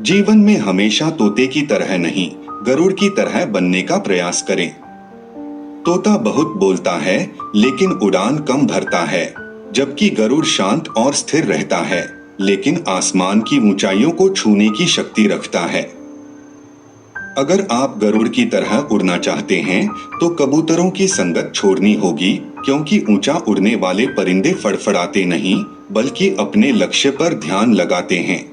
जीवन में हमेशा तोते की तरह नहीं, गरुड़ की तरह बनने का प्रयास करें। तोता बहुत बोलता है लेकिन उड़ान कम भरता है, जबकि गरुड़ शांत और स्थिर रहता है लेकिन आसमान की ऊंचाइयों को छूने की शक्ति रखता है। अगर आप गरुड़ की तरह उड़ना चाहते हैं तो कबूतरों की संगत छोड़नी होगी, क्योंकि ऊंचा उड़ने वाले परिंदे फड़फड़ाते नहीं बल्कि अपने लक्ष्य पर ध्यान लगाते हैं।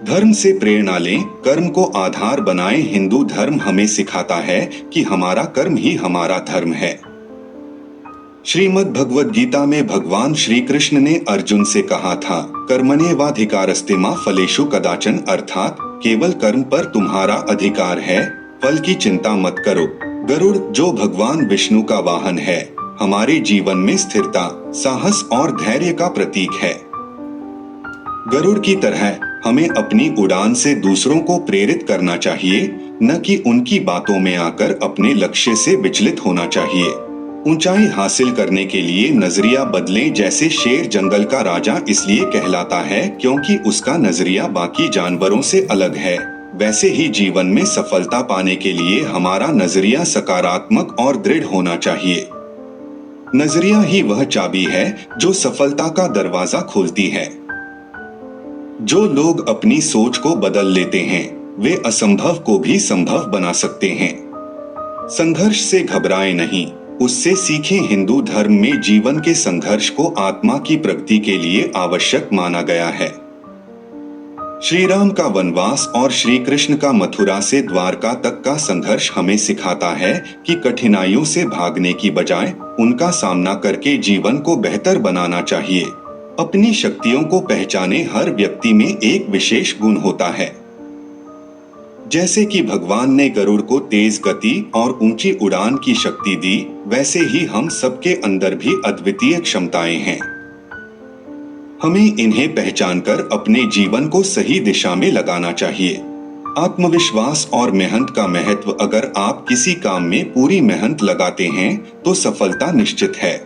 धर्म से प्रेरणा लें, कर्म को आधार बनाएं। हिंदू धर्म हमें सिखाता है कि हमारा कर्म ही हमारा धर्म है। श्रीमद् भगवद गीता में भगवान श्री कृष्ण ने अर्जुन से कहा था, कर्मण्येवाधिकारस्ते मा फलेषु कदाचन, अर्थात केवल कर्म पर तुम्हारा अधिकार है, फल की चिंता मत करो। गरुड़, जो भगवान विष्णु का वाहन है, हमारे जीवन में स्थिरता, साहस और धैर्य का प्रतीक है। गरुड़ की तरह हमें अपनी उड़ान से दूसरों को प्रेरित करना चाहिए, न कि उनकी बातों में आकर अपने लक्ष्य से विचलित होना चाहिए। ऊंचाई हासिल करने के लिए नजरिया बदलें। जैसे शेर जंगल का राजा इसलिए कहलाता है क्योंकि उसका नजरिया बाकी जानवरों से अलग है, वैसे ही जीवन में सफलता पाने के लिए हमारा नजरिया सकारात्मक और दृढ़ होना चाहिए। नजरिया ही वह चाबी है जो सफलता का दरवाजा खोलती है। जो लोग अपनी सोच को बदल लेते हैं वे असंभव को भी संभव बना सकते हैं। संघर्ष से घबराएं नहीं, उससे सीखें। हिंदू धर्म में जीवन के संघर्ष को आत्मा की प्रगति के लिए आवश्यक माना गया है। श्री राम का वनवास और श्री कृष्ण का मथुरा से द्वारका तक का संघर्ष हमें सिखाता है कि कठिनाइयों से भागने की बजाय उनका सामना करके जीवन को बेहतर बनाना चाहिए। अपनी शक्तियों को पहचाने। हर व्यक्ति में एक विशेष गुण होता है। जैसे कि भगवान ने गरुड़ को तेज गति और ऊंची उड़ान की शक्ति दी, वैसे ही हम सबके अंदर भी अद्वितीय क्षमताएं हैं। हमें इन्हें पहचानकर अपने जीवन को सही दिशा में लगाना चाहिए। आत्मविश्वास और मेहनत का महत्व। अगर आप किसी काम में पूरी मेहनत लगाते हैं तो सफलता निश्चित है।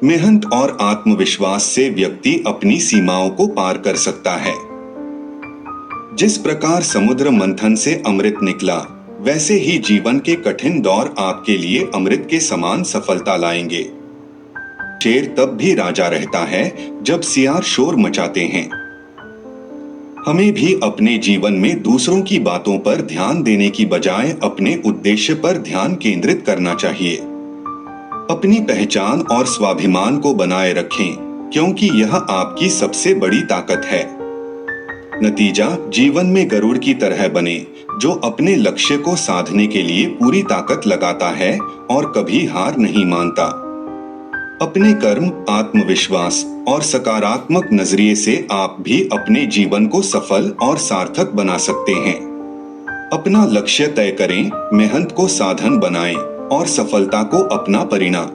मेहनत और आत्मविश्वास से व्यक्ति अपनी सीमाओं को पार कर सकता है। जिस प्रकार समुद्र मंथन से अमृत निकला, वैसे ही जीवन के कठिन दौर आपके लिए अमृत के समान सफलता लाएंगे। शेर तब भी राजा रहता है जब सियार शोर मचाते हैं। हमें भी अपने जीवन में दूसरों की बातों पर ध्यान देने की बजाय अपने उद्देश्य पर ध्यान केंद्रित करना चाहिए। अपनी पहचान और स्वाभिमान को बनाए रखें, क्योंकि यह आपकी सबसे बड़ी ताकत है। नतीजा, जीवन में गरुड़ की तरह बने, जो अपने लक्ष्य को साधने के लिए पूरी ताकत लगाता है और कभी हार नहीं मानता। अपने कर्म, आत्मविश्वास और सकारात्मक नजरिए से आप भी अपने जीवन को सफल और सार्थक बना सकते हैं। अपना लक्ष्य तय करें, मेहनत को साधन बनाएं और सफलता को अपना परिणाम